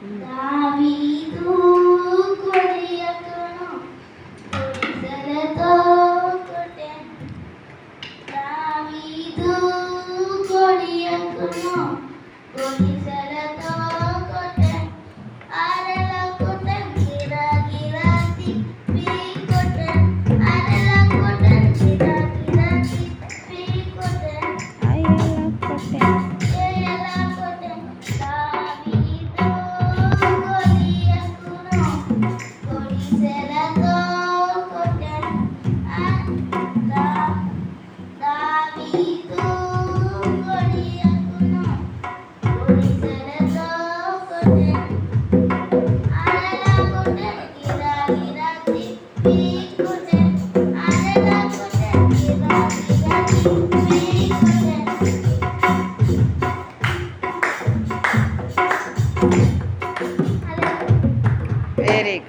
దావీదు కొరియకును కొడిసెలతో కొట్టెను. దావీదు కొరియకును కొడిసెలతో కొట్టెను. అరల కొట్టెను, గిరా గిరా తిప్పి కొట్టెను. అరల కొట్టెను, గిరా గిరా తిప్పి కొట్టెను. ఏయల కొట్టెను. దావీదు కొరియకును కొడిసెలతో కొట్టెను. దావీదు కొరియకును కొడిసెలతో కొట్టెను. అరల కొట్టెను, గిరా గిరా తిప్పి కొట్టెను. అరల కొట్టెను, గిరా గిరా తిప్పి కొట్టెను. Very good.